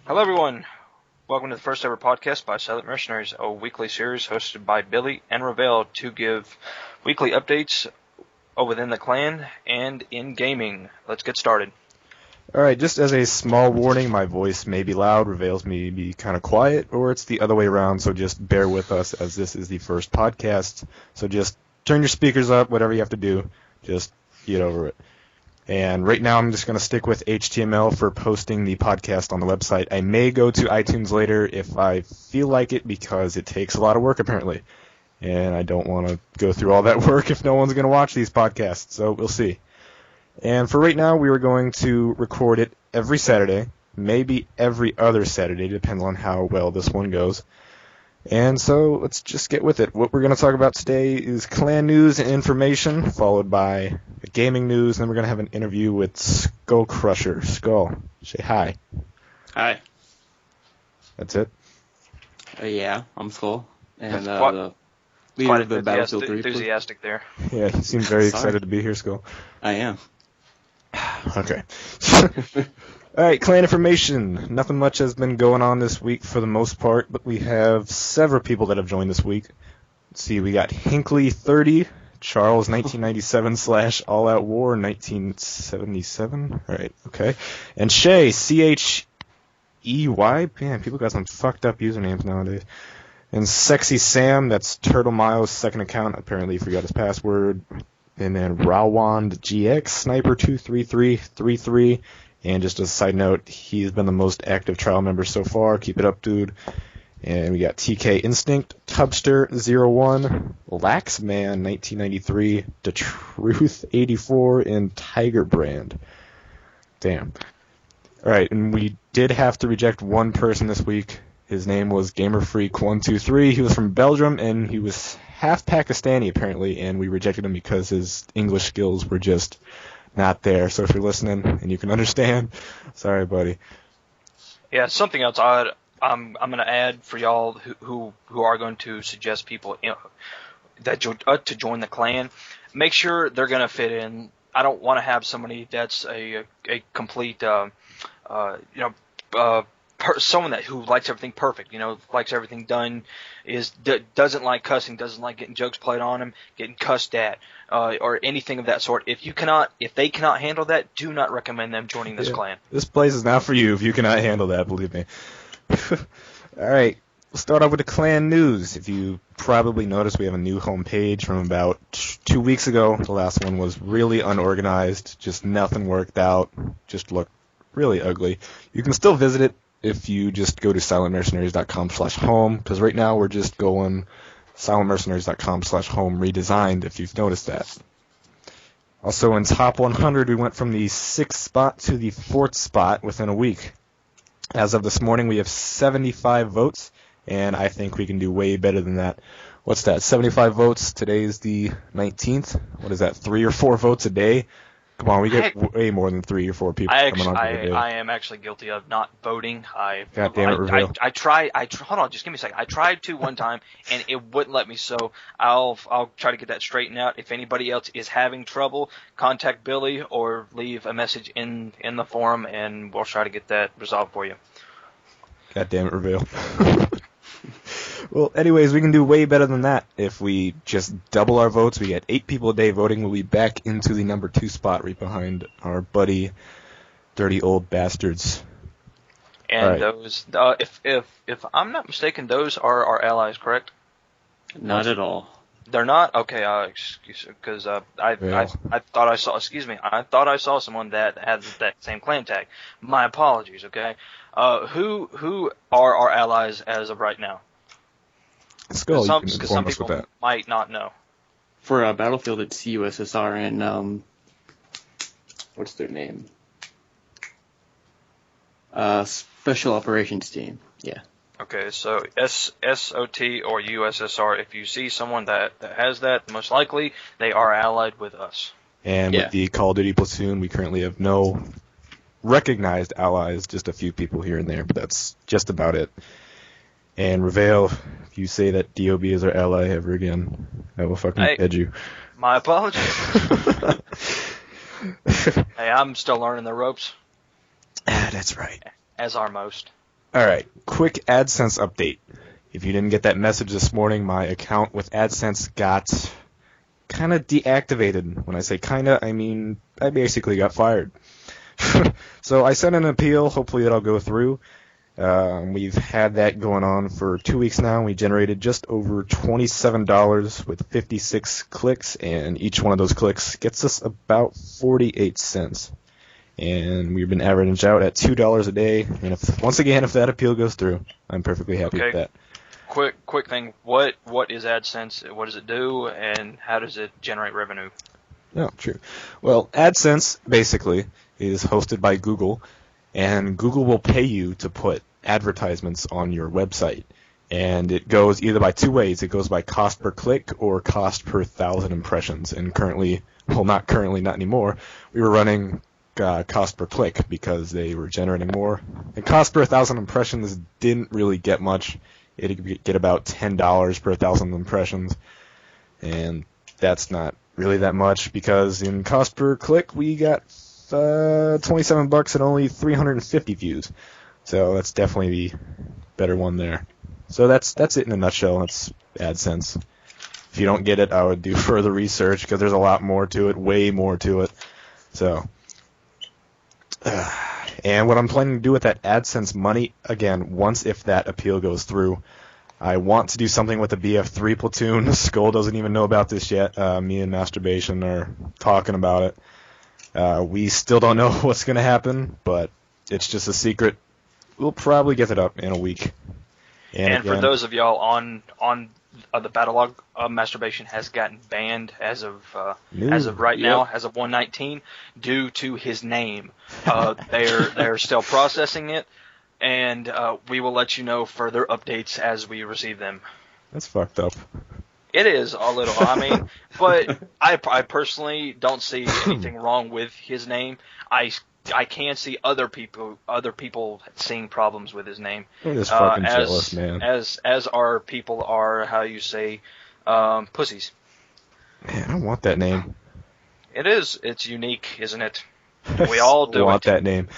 Hello, everyone. Welcome to the first ever podcast by Silent Mercenaries, a weekly series hosted by Billy and Ravel to give weekly updates within the clan and in gaming. Let's get started. Alright, just as a small warning, my voice may be loud, Ravel's may be kind of quiet, or it's the other way around, so just bear with us as this is the first podcast. So just turn your speakers up, whatever you have to do, just get over it. And right now I'm just going to stick with HTML for posting the podcast on the website. I may go to iTunes later if I feel like it, because it takes a lot of work apparently. And I don't want to go through all that work if no one's going to watch these podcasts, so we'll see. And for right now, we are going to record it every Saturday, maybe every other Saturday, depending on how well this one goes. And so let's just get with it. What we're going to talk about today is clan news and information, followed by gaming news, and then we're going to have an interview with Skull Crusher. Skull, say hi. Hi. That's it? Yeah, I'm Skull. And Quite leader of the Battlefield 3. enthusiastic there. Yeah, you seem very excited to be here, Skull. I am. Okay. Alright, clan information. Nothing much has been going on this week for the most part, but we have several people that have joined this week. Let's see, we got Hinkley30, Charles 1997 / All Out War 1977. Alright, okay. And Shay, CHEY. Man, people got some fucked up usernames nowadays. And Sexy Sam, that's Turtle Miles' second account, apparently he forgot his password. And then Rawand GX, Sniper 23333. And just as a side note, he's been the most active trial member so far. Keep it up, dude. And we got TK Instinct, Tubster01, Laxman 1993, The Truth 84, and Tiger Brand. Damn. Alright, and we did have to reject one person this week. His name was GamerFreak123. He was from Belgium, and he was half Pakistani, apparently, and we rejected him because his English skills were just not there. So if you're listening and you can understand, sorry, buddy. Yeah, something else I'm going to add for y'all who are going to suggest people that to join the clan. Make sure they're going to fit in. I don't want to have somebody that's a complete someone who likes everything perfect, likes everything done, doesn't like cussing, doesn't like getting jokes played on him, getting cussed at, or anything of that sort. If they cannot handle that, do not recommend them joining this clan. This place is not for you if you cannot handle that, believe me. Alright, we'll start off with the clan news. If you probably noticed, we have a new homepage from about 2 weeks ago. The last one was really unorganized, just nothing worked out, just looked really ugly. You can still visit it if you just go to silentmercenaries.com/home, because right now we're just going silentmercenaries.com/home redesigned, if you've noticed that. Also in top 100, we went from the 6th spot to the 4th spot within a week. As of this morning, we have 75 votes, and I think we can do way better than that. What's that, 75 votes? Today's the 19th. What is that, 3 or 4 votes a day? Come on, we get way more than 3 or 4 people coming on today. I am actually guilty of not voting. God damn it, Reveal. I tried. Hold on, just give me a second. I tried to one time, and it wouldn't let me. So I'll try to get that straightened out. If anybody else is having trouble, contact Billy or leave a message in the forum, and we'll try to get that resolved for you. God damn it, Reveal. Well, anyways, we can do way better than that. If we just double our votes, we get 8 people a day voting. We'll be back into the number 2 spot right behind our buddy, Dirty Old Bastards. And right. Those, if I'm not mistaken, those are our allies, correct? Not at all. They're not? Okay, excuse me, because I thought I saw. Excuse me, I thought I saw someone that had that same clan tag. My apologies. Okay, who are our allies as of right now? Skull, you can Because inform some us with people that. might not know. For Battlefield, it's USSR and what's their name? Special Operations Team. Yeah. Okay, so SOT or USSR. If you see someone that has that, most likely they are allied with us. And with the Call of Duty Platoon, we currently have no recognized allies, just a few people here and there, but that's just about it. And Reveal, if you say that DOB is our ally ever again, I will fucking edge you. My apologies. Hey, I'm still learning the ropes. That's right. As are most. All right, quick AdSense update. If you didn't get that message this morning, my account with AdSense got kind of deactivated. When I say kind of, I mean I basically got fired. So I sent an appeal. Hopefully that'll go through. We've had that going on for 2 weeks now. We generated just over $27 with 56 clicks, and each one of those clicks gets us about 48 cents. And we've been averaging out at $2 a day. And if that appeal goes through, I'm perfectly happy with that. Quick thing. What is AdSense? What does it do? And how does it generate revenue? Oh, true. Well, AdSense basically is hosted by Google, and Google will pay you to put advertisements on your website. And it goes either by two ways. It goes by cost per click or cost per 1,000 impressions. And not anymore. We were running cost per click because they were generating more. And cost per 1,000 impressions didn't really get much. It'd get about $10 per 1,000 impressions. And that's not really that much because in cost per click we got $27 and only 350 views. So that's definitely the better one there. So that's it in a nutshell. That's AdSense. If you don't get it, I would do further research because there's a lot more to it, way more to it. So, and what I'm planning to do with that AdSense money, again, if that appeal goes through, I want to do something with the BF3 platoon. Skull doesn't even know about this yet. Me and Masturbation are talking about it. We still don't know what's going to happen, but it's just a secret. We'll probably get it up in a week. And for those of y'all on the Battlelog, Masturbation has gotten banned as of right now, as of 119, due to his name. They're still processing it, and we will let you know further updates as we receive them. That's fucked up. It is a little. I mean, but I personally don't see anything wrong with his name. I can see other people seeing problems with his name. I'm just fucking jealous, man. As our people are, how you say, pussies. Man, I want that name. It is. It's unique, isn't it? We all do want that name.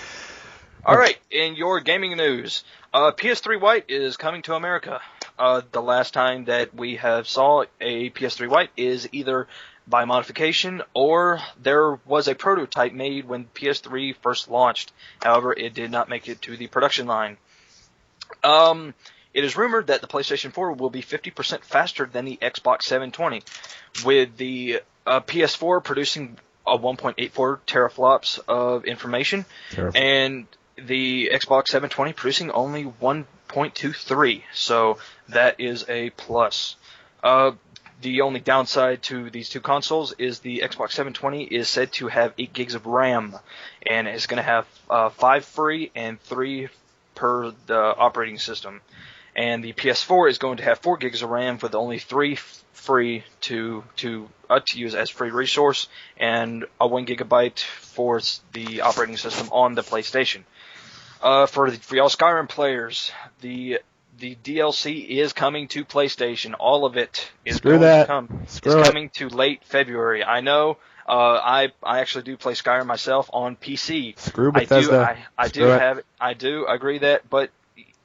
All right, in your gaming news, PS3 White is coming to America. The last time that we have saw a PS3 White is either by modification or there was a prototype made when PS3 first launched. However, it did not make it to the production line. It is rumored that the PlayStation 4 will be 50% faster than the Xbox 720, with the PS4 producing 1.84 teraflops of information, and the Xbox 720 producing only 1.23. So that is a plus. The only downside to these two consoles is the Xbox 720 is said to have 8 gigs of RAM, and it's going to have 5 free and 3 per the operating system. And the PS4 is going to have 4 gigs of RAM with only 3 free to use as free resource, and a 1 gigabyte for the operating system on the PlayStation. For y'all Skyrim players, the DLC is coming to PlayStation. All of it is coming to late February. I know. I actually do play Skyrim myself on PC. Screw Bethesda. I do agree that, but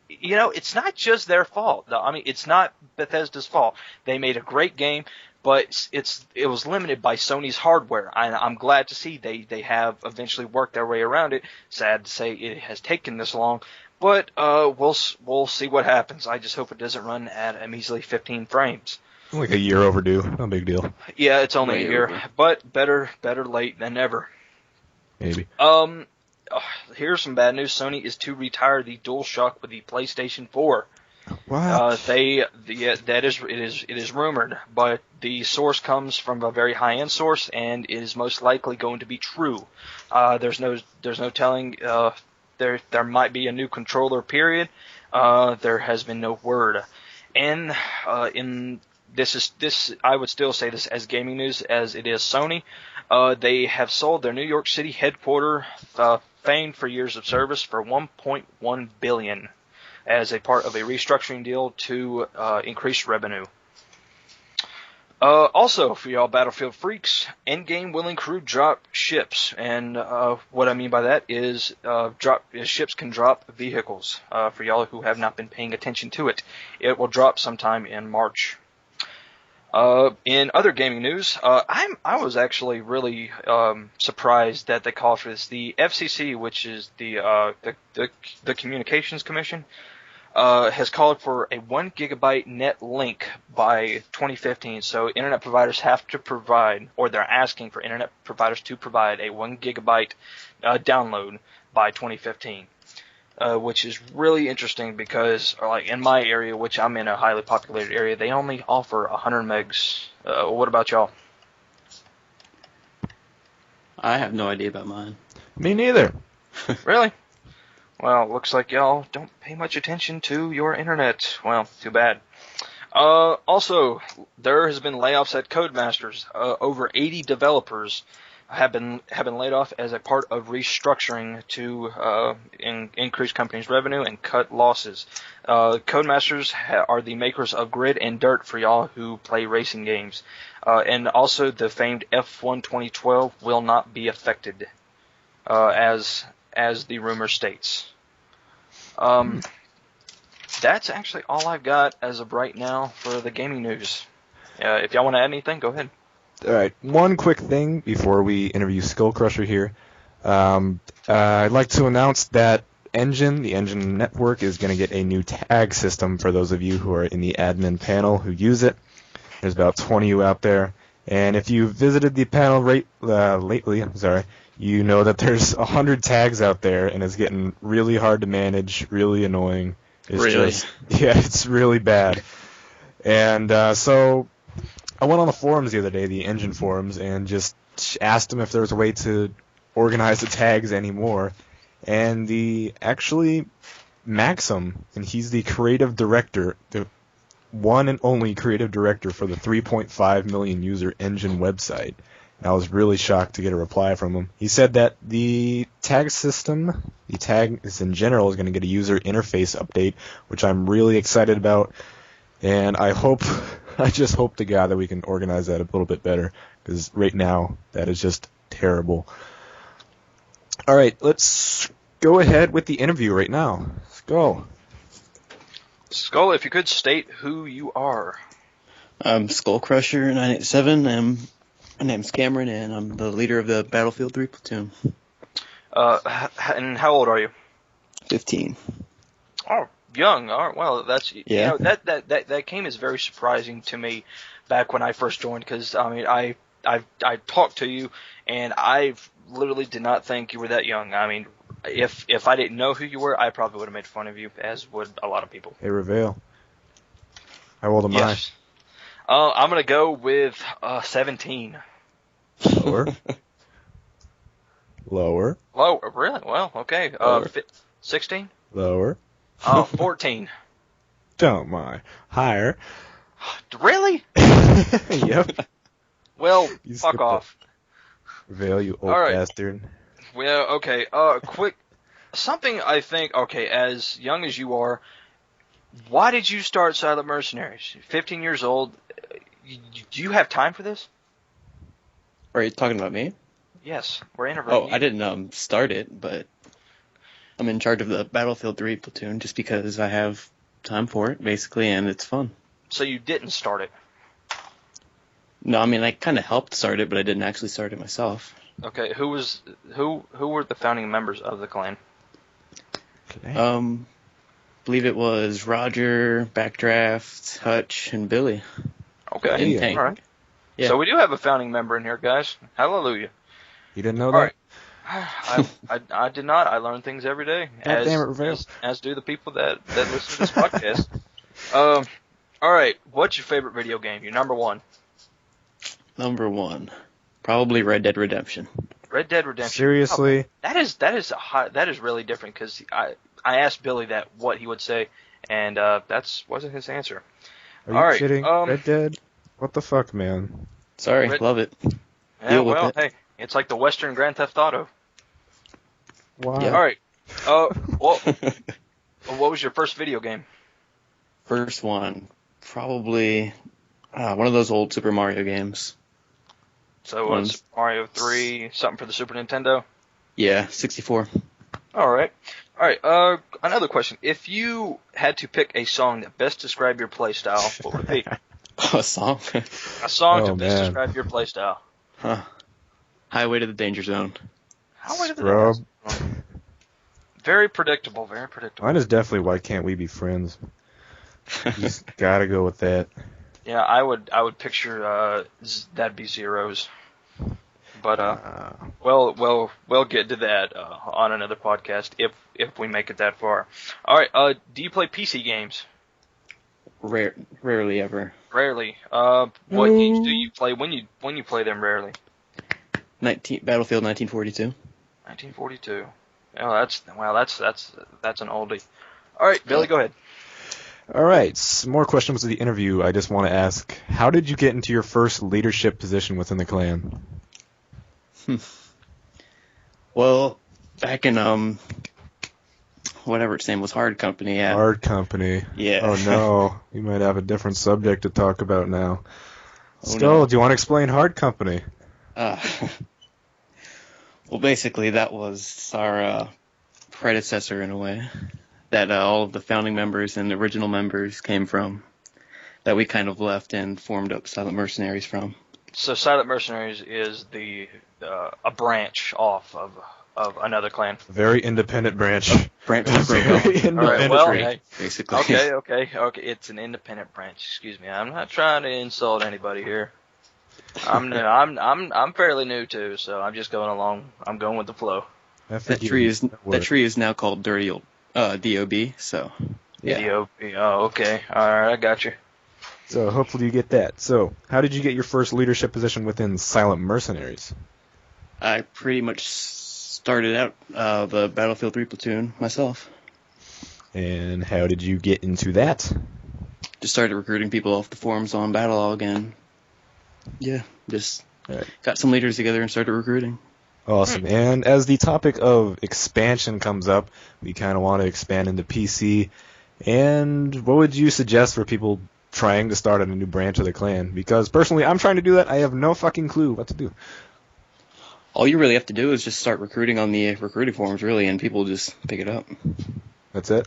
it's not just their fault. I mean, it's not Bethesda's fault. They made a great game, but it was limited by Sony's hardware. I'm glad to see they have eventually worked their way around it. Sad to say it has taken this long. But we'll see what happens. I just hope it doesn't run at a measly 15 frames. Like a year overdue. No big deal. Yeah, it's only a year, but better late than never. Maybe. Here's some bad news. Sony is to retire the DualShock with the PlayStation 4. What? It is rumored, but the source comes from a very high-end source, and it is most likely going to be true. There's no telling. There might be a new controller, period. There has been no word. And this I would still say this as gaming news as it is Sony. They have sold their New York City headquarters, famed for years of service, for $1.1 billion as a part of a restructuring deal to increase revenue. Also, for y'all Battlefield freaks, endgame willing crew drop ships, and what I mean by that is ships can drop vehicles. For y'all who have not been paying attention to it, it will drop sometime in March. In other gaming news, I was actually really surprised that they called for this. The FCC, which is the Communications Commission, has called for a 1 gigabyte net link by 2015. So internet providers have to provide, or they're asking for internet providers to provide a 1 gigabyte download by 2015. Which is really interesting because, like in my area, which I'm in a highly populated area, they only offer 100 megs. What about y'all? I have no idea about mine. Me neither. Really? Well, looks like y'all don't pay much attention to your internet. Well, too bad. Also, there has been layoffs at Codemasters. Over 80 developers have been laid off as a part of restructuring to increase companies' revenue and cut losses. Codemasters are the makers of Grid and Dirt for y'all who play racing games, and also the famed F1 2012 will not be affected, as the rumor states. That's actually all I've got as of right now for the gaming news. If y'all want to add anything, go ahead. All right, one quick thing before we interview Skull Crusher here. I'd like to announce that the Engine Network, is going to get a new tag system for those of you who are in the admin panel who use it. There's about 20 of you out there. And if you visited the panel lately, you know that there's 100 tags out there, and it's getting really hard to manage, really annoying. It's really bad. And so I went on the forums the other day, the Engine forums, and just asked them if there was a way to organize the tags anymore. And Maxim, and he's the creative director, the one and only creative director for the 3.5 million user Engine website. And I was really shocked to get a reply from him. He said that the tag system, the tags in general, is going to get a user interface update, which I'm really excited about. And I just hope to God that we can organize that a little bit better, because right now that is just terrible. All right, let's go ahead with the interview right now. Let's go. Skull, if you could state who you are. I'm Skull Crusher 987. My name's Cameron, and I'm the leader of the Battlefield 3 platoon. And how old are you? 15. Oh, young. All right, well, that's yeah. You know, that came as very surprising to me back when I first joined, because I mean I talked to you, and I literally did not think you were that young. I mean, if I didn't know who you were, I probably would have made fun of you, as would a lot of people. Hey, Reveal. How old am I? I'm gonna go with 17. Lower. Lower. Lower, really? Well, okay. 16. Lower. 14. Don't mind. Higher. Really? Yep. Well, fuck off. Veil, you old bastard. Well, okay. Quick. Something I think, okay, as young as you are, why did you start Silent Mercenaries? 15 years old. Do you have time for this? Are you talking about me? Yes, we're interviewing you. I didn't start it, but I'm in charge of the Battlefield 3 platoon just because I have time for it, basically, and it's fun. So you didn't start it? No, I mean, I kind of helped start it, but I didn't actually start it myself. Okay, who were the founding members of the clan? Believe it was Roger, Backdraft, Hutch, and Billy. Okay, and Tank. All right. Yeah. So we do have a founding member in here, guys. Hallelujah. You didn't know that? All right. I did not. I learn things every day, as do the people that listen to this podcast. All right. What's your favorite video game? Your number one. Number one, probably Red Dead Redemption. Red Dead Redemption. Seriously? Oh, that is really different, because I asked Billy that what he would say, and that wasn't his answer. Are you kidding? Red Dead? What the fuck, man? Sorry, love it. Yeah, well, hey, it's like the Western Grand Theft Auto. Wow. Yeah. All right. What was your first video game? First one, probably One of those old Super Mario games. So was Mario 3 something for the Super Nintendo? Yeah, 64. All right. Another question. If you had to pick a song that best described your playstyle, what would it be? A song? A song Oh, to best man. describe your playstyle. Huh. Highway to the Danger Zone. How would it Scrub. Very predictable, very predictable. Mine is definitely Why Can't We Be Friends? Just gotta go with that. Yeah, I would picture that'd be Zeros. But we'll get to that on another podcast if we make it that far. All right. Do you play PC games? Rarely ever. Rarely. What games do you play when you play them? Rarely. Battlefield 1942. 1942. Oh, that's an oldie. All right, Billy, go ahead. All right, some more questions with the interview. I just want to ask, how did you get into your first leadership position within the clan? Well, back in whatever its name was, Hard Company. Yeah. Hard Company. Yeah. Oh no, we might have a different subject to talk about now. Oh, Skull, no. do you want to explain Hard Company? Well, basically, that was our predecessor in a way that all of the founding members and the original members came from, that we kind of left and formed up Silent Mercenaries from. So Silent Mercenaries is a branch off of another clan. Very independent branch. Branch of Very independent. All right, well, branch. hey, basically. okay. It's an independent branch. Excuse me. I'm not trying to insult anybody here. I'm new. I'm fairly new too, so I'm just going along. I'm going with the flow. That tree is now called Dirty Old DOB. So yeah. DOB. Oh, okay. All right, I got you. So hopefully you get that. So how did you get your first leadership position within Silent Mercenaries? I pretty much started out the Battlefield 3 platoon myself. And how did you get into that? Just started recruiting people off the forums on Battlelog, and yeah, just got some leaders together and started recruiting. Awesome. And as the topic of expansion comes up, we kind of want to expand into PC. And what would you suggest for people trying to start a new branch of the clan? Because personally, I'm trying to do that. I have no fucking clue what to do. All you really have to do is just start recruiting on the recruiting forums, really, and people just pick it up. That's it?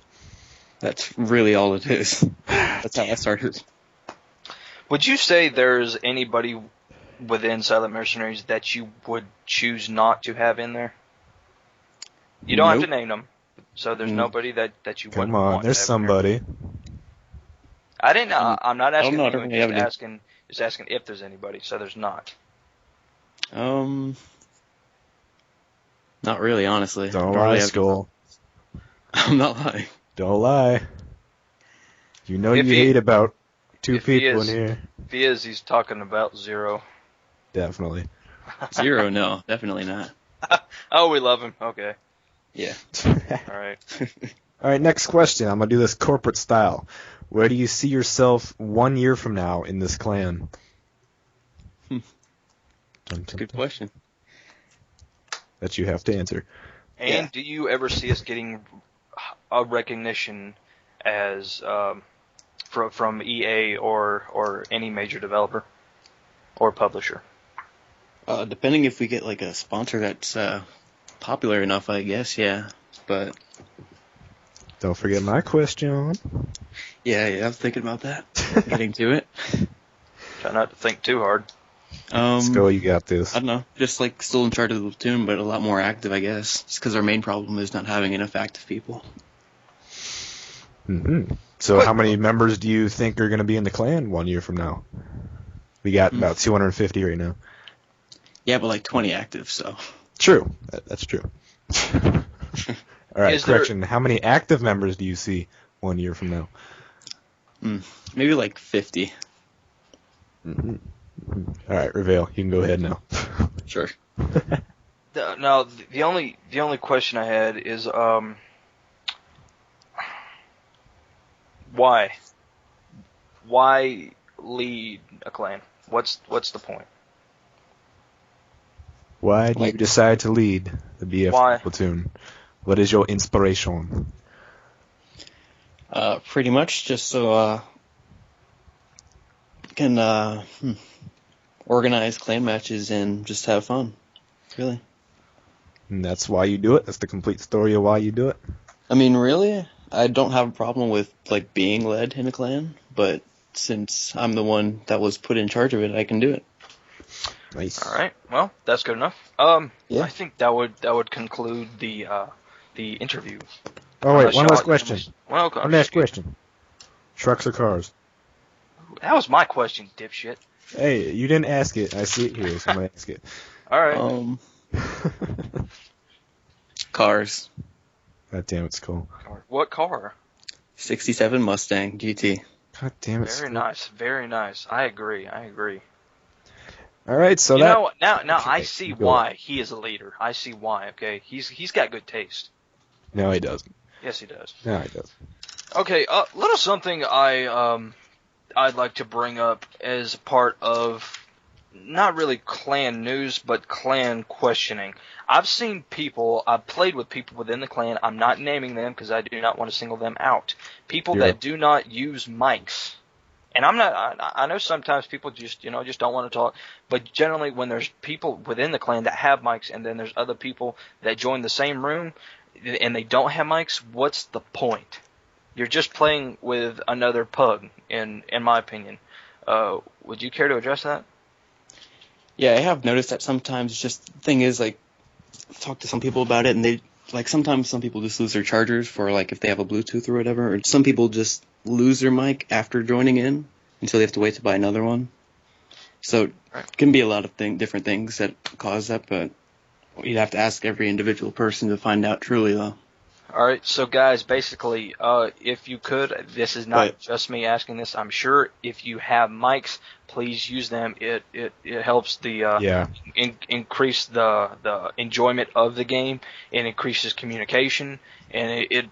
That's really all it is. That's how I started. Would you say there's anybody within Silent Mercenaries that you would choose not to have in there? You don't have to name them. So there's nobody that you wouldn't Come on, want there's to have somebody. In there. I didn't know. I'm not asking not you. really Just asking if there's anybody. So there's not. Not really, honestly. Don't really lie, have- Skull. I'm not lying. Don't lie. You know If you he- hate about two if he people in is- here. If he is, he's talking about Zero. Definitely. Zero, no, definitely not. Oh, we love him. Okay. Yeah. All right. All right, next question. I'm going to do this corporate style. Where do you see yourself 1 year from now in this clan? Good question. That you have to answer. And do you ever see us getting a recognition as from EA or any major developer or publisher? Depending if we get like a sponsor that's popular enough, I guess, yeah. But Don't forget my question. yeah, I was thinking about that. Getting to it. Try not to think too hard. Let's go, you got this. I don't know, just like still in charge of the platoon, but a lot more active, I guess. Just because our main problem is not having enough active people. Mm-hmm. So how many members do you think are going to be in the clan 1 year from now? We got about 250 right now. Yeah, but like 20 active, so. True. That's true. All right, Is there- correction. How many active members do you see 1 year from now? Maybe like 50. Mm-hmm. All right, Reveal, you can go ahead now. Sure. No, the only question I had is why? Why lead a clan? What's the point? Why do you decide to lead the BF Why? platoon? What is your inspiration? Pretty much just so can organize clan matches and just have fun. Really. And that's why you do it. That's the complete story of why you do it. I mean, really, I don't have a problem with like being led in a clan, but since I'm the one that was put in charge of it, I can do it. Nice. All right. Well, that's good enough. Yeah. I think that would conclude the interview. Oh wait, Unless one y'all- last question. Well, okay. One last question. Trucks or cars? That was my question, dipshit. Hey, you didn't ask it. I see it here, so I'm gonna ask it. All right. Cars. God damn, it's cool. What car? 67 Mustang GT. God damn it. Very nice. Very nice. I agree. All right, so Now Okay, I see go why he is a leader. I see why. Okay, he's got good taste. No, he doesn't. Yes, he does. No, he doesn't. Okay, little something I'd like to bring up as part of not really clan news, but clan questioning. I've played with people within the clan. I'm not naming them because I do not want to single them out. People that do not use mics. And I know sometimes people just don't want to talk, but generally when there's people within the clan that have mics and then there's other people that join the same room and they don't have mics, what's the point? You're just playing with another pug, in my opinion. Would you care to address that? Yeah, I have noticed that sometimes just the thing is, like, I've talked to some people about it, and they, like, sometimes some people just lose their chargers for, like, if they have a Bluetooth or whatever, or some people just lose their mic after joining in until they have to wait to buy another one. So it can be a lot of different things that cause that, but you'd have to ask every individual person to find out truly, though. All right, so guys, basically, if you could, this is not just me asking this. I'm sure if you have mics, please use them. It helps the increase the enjoyment of the game, and increases communication, and it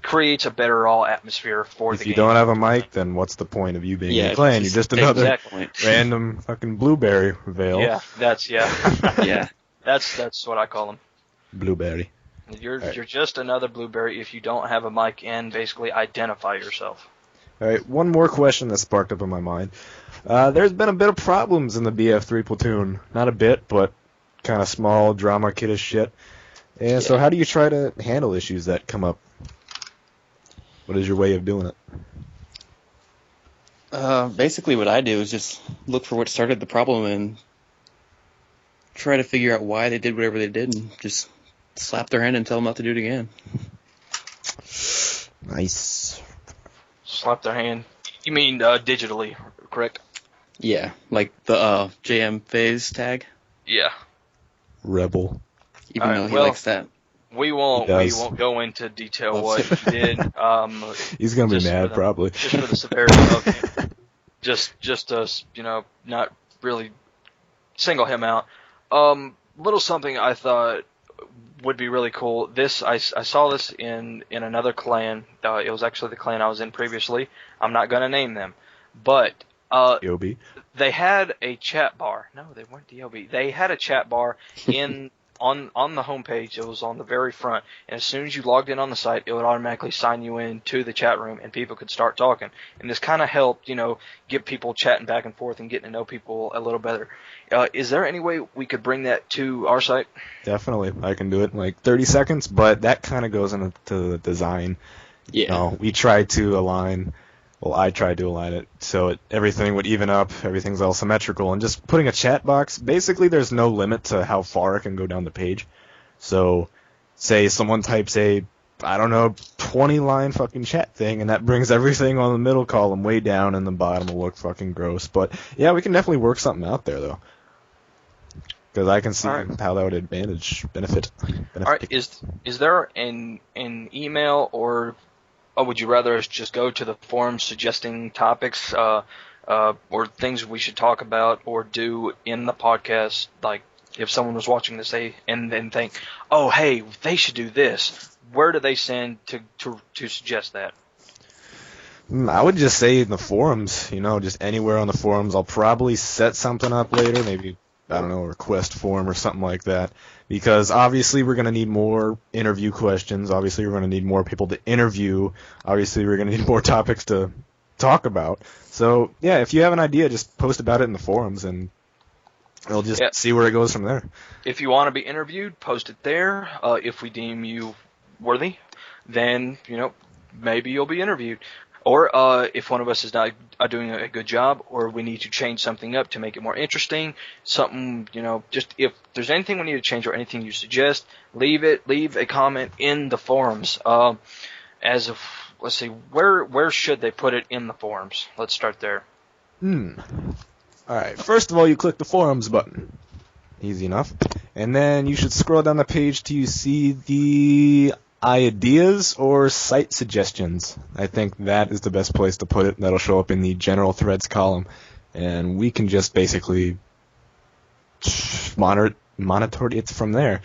creates a better all atmosphere for the game. If you don't have a mic, then what's the point of you being in a clan? You're just another random fucking blueberry veil. Yeah, that's yeah. That's what I call them. Blueberry. You're just another blueberry if you don't have a mic and basically identify yourself. All right, one more question that sparked up in my mind. There's been a bit of problems in the BF3 platoon. Not a bit, but kind of small, drama kiddish shit. And so how do you try to handle issues that come up? What is your way of doing it? Basically what I do is just look for what started the problem and try to figure out why they did whatever they did and just slap their hand and tell them not to do it again. Nice. Slap their hand. You mean digitally, correct? Yeah, like the JM phase tag. Yeah. Rebel. Even though he likes that. We won't go into detail what he did. He's gonna be mad probably. Just for the severity of him. Just us, not really single him out. Little something I thought would be really cool. I saw this in another clan. It was actually the clan I was in previously. I'm not gonna name them, but DOB. they had a chat bar. No, they weren't DOB. They had a chat bar on the homepage. It was on the very front, and as soon as you logged in on the site, it would automatically sign you in to the chat room, and people could start talking. And this kind of helped, get people chatting back and forth and getting to know people a little better. Is there any way we could bring that to our site? Definitely, I can do it in like 30 seconds, but that kind of goes into the design. Yeah. We tried to align. Well, I tried to align it so everything would even up, everything's all symmetrical, and just putting a chat box, basically there's no limit to how far it can go down the page. So, say someone types a, 20-line fucking chat thing, and that brings everything on the middle column way down, and the bottom will look fucking gross. But, yeah, we can definitely work something out there, though. Because I can see how that would benefit. All right, is there an email or would you rather us just go to the forums suggesting topics or things we should talk about or do in the podcast? Like if someone was watching this and then think, oh, hey, they should do this. Where do they send to suggest that? I would just say in the forums, just anywhere on the forums. I'll probably set something up later, maybe, a request form or something like that. Because obviously we're going to need more interview questions. Obviously we're going to need more people to interview. Obviously we're going to need more topics to talk about. So, yeah, if you have an idea, just post about it in the forums, and we'll just see where it goes from there. If you want to be interviewed, post it there. If we deem you worthy, then, maybe you'll be interviewed. Or if one of us is not doing a good job, or we need to change something up to make it more interesting, something, just if there's anything we need to change or anything you suggest, leave a comment in the forums. Let's see, where should they put it in the forums? Let's start there. Alright, first of all, you click the forums button. Easy enough. And then you should scroll down the page till you see the ideas or site suggestions. I think that is the best place to put it. That'll show up in the general threads column. And we can just basically monitor it from there.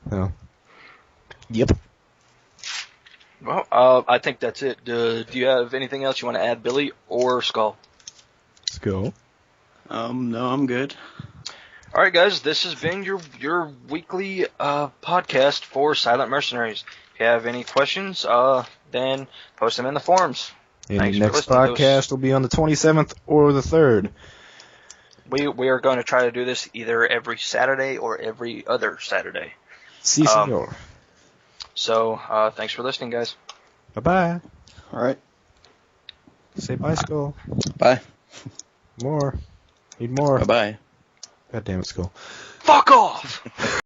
So, yep. Well, I think that's it. Do you have anything else you want to add, Billy or Skull? Let's go. No, I'm good. All right, guys, this has been your weekly podcast for Silent Mercenaries. If you have any questions, then post them in the forums. And the next podcast will be on the 27th or the 3rd. We are going to try to do this either every Saturday or every other Saturday. Si, senor. So, thanks for listening, guys. Bye-bye. All right. Say bye, Skull. Bye. More. Need more. Bye-bye. God damn it, Skull. Fuck off!